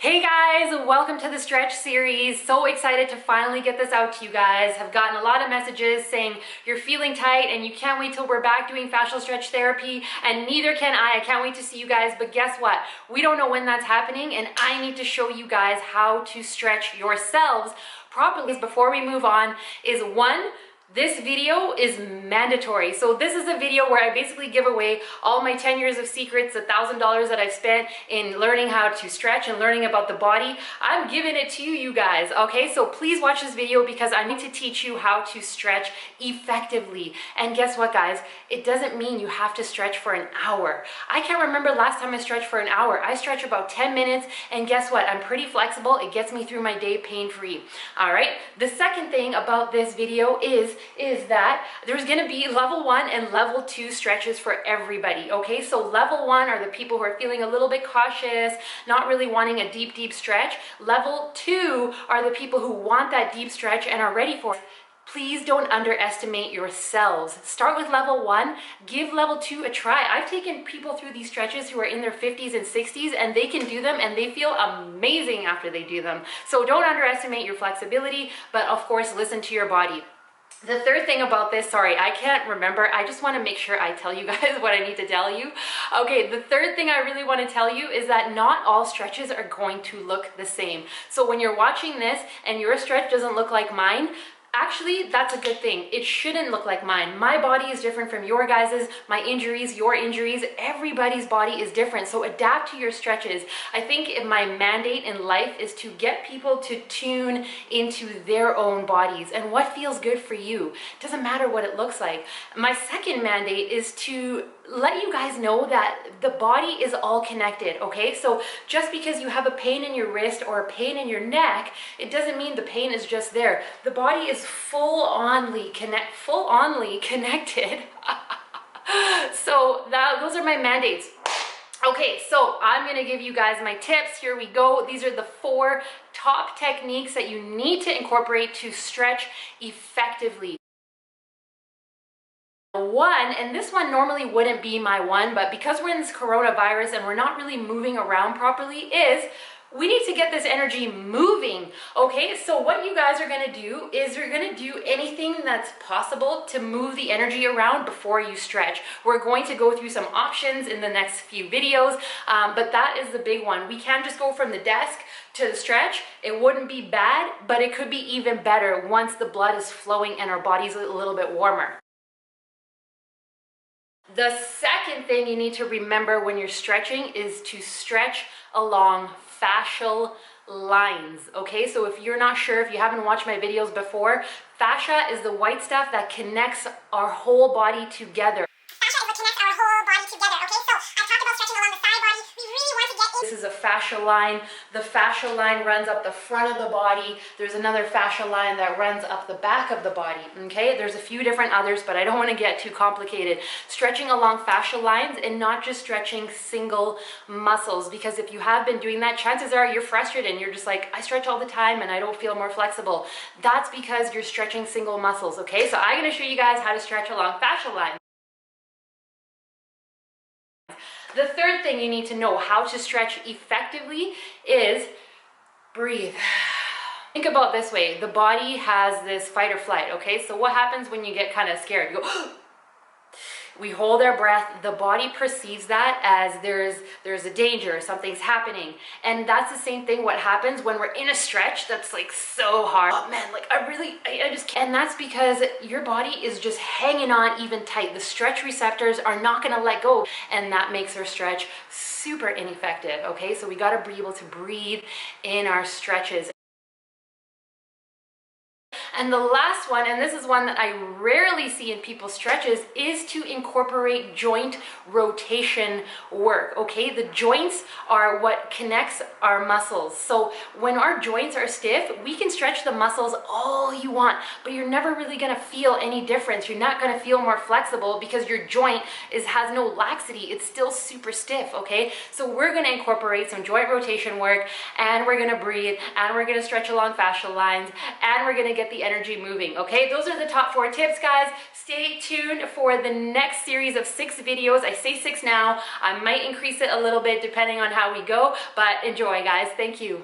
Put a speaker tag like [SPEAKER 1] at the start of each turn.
[SPEAKER 1] Hey guys, welcome to the stretch series. So excited to finally get this out to you guys. Have gotten a lot of messages saying you're feeling tight and you can't wait till we're back doing fascial stretch therapy, and neither can I. I can't wait to see you guys, but guess what? We don't know when that's happening, and I need to show you guys how to stretch yourselves properly. Before we move on, is one, this video is mandatory. So this is a video where I basically give away all my 10 years of secrets, $1,000 that I've spent in learning how to stretch and learning about the body. I'm giving it to you guys, okay? So please watch this video because I need to teach you how to stretch effectively. And guess what, guys? It doesn't mean you have to stretch for an hour. I can't remember last time I stretched for an hour. I stretch about 10 minutes, and guess what? I'm pretty flexible. It gets me through my day pain-free, all right? The second thing about this video is that there's going to be level 1 and level 2 stretches for everybody, okay? So level 1 are the people who are feeling a little bit cautious, not really wanting a deep stretch. Level 2 are the people who want that deep stretch and are ready for it. Please don't underestimate yourselves. Start with level 1, give level 2 a try. I've taken people through these stretches who are in their 50s and 60s, and they can do them and they feel amazing after they do them. So don't underestimate your flexibility, but of course listen to your body. The third thing about this, sorry, I can't remember. I just want to make sure I tell you guys what I need to tell you. Okay, the third thing I really want to tell you is that not all stretches are going to look the same. So when you're watching this and your stretch doesn't look like mine, actually, that's a good thing. It shouldn't look like mine. My body is different from your guys's, my injuries, your injuries. Everybody's body is different. So adapt to your stretches. I think my mandate in life is to get people to tune into their own bodies and what feels good for you. It doesn't matter what it looks like. My second mandate is to let you guys know that the body is all connected, okay? So just because you have a pain in your wrist or a pain in your neck, it doesn't mean the pain is just there. The body is full-only connected. So those are my mandates. Okay, so I'm gonna give you guys my tips. Here we go. These are the 4 top techniques that you need to incorporate to stretch effectively. One, and this one normally wouldn't be my one, but because we're in this coronavirus and we're not really moving around properly, is we need to get this energy moving, okay? So what you guys are gonna do is you're gonna do anything that's possible to move the energy around before you stretch. We're going to go through some options in the next few videos, but that is the big one. We can't just go from the desk to the stretch. It wouldn't be bad, but it could be even better once the blood is flowing and our body's a little bit warmer. The second thing you need to remember when you're stretching is to stretch along fascial lines, okay? So if you're not sure, if you haven't watched my videos before, fascia is the white stuff that connects our whole body together. Fascia is what connects our whole body together, okay? So I've talked about stretching along the side body. We really want to get in. This is a fascial line. The fascial line runs up the front of the body. There's another fascial line that runs up the back of the body, okay? There's a few different others, but I don't want to get too complicated. Stretching along fascial lines and not just stretching single muscles, because if you have been doing that, chances are you're frustrated and you're just like, I stretch all the time and I don't feel more flexible. That's because you're stretching single muscles, okay? So I'm going to show you guys how to stretch along fascial lines. The third thing you need to know how to stretch effectively is breathe. Think about this way. The body has this fight or flight, okay? So what happens when you get kind of scared? You go, we hold our breath. The body perceives that as there's a danger, something's happening. And that's the same thing what happens when we're in a stretch that's like so hard. Oh man, like I just can't. And that's because your body is just hanging on even tight. The stretch receptors are not gonna let go, and that makes our stretch super ineffective, okay? So we gotta be able to breathe in our stretches. And the last one, and this is one that I rarely see in people's stretches, is to incorporate joint rotation work, okay? The joints are what connects our muscles. So when our joints are stiff, we can stretch the muscles all you want, but you're never really gonna feel any difference. You're not gonna feel more flexible because your joint has no laxity. It's still super stiff, okay? So we're gonna incorporate some joint rotation work, and we're gonna breathe, and we're gonna stretch along fascial lines, and we're gonna get the energy energy moving, okay? Those are the top 4 tips, guys. Stay tuned for the next series of 6 videos. I say 6 now. I might increase it a little bit depending on how we go, but enjoy, guys. Thank you.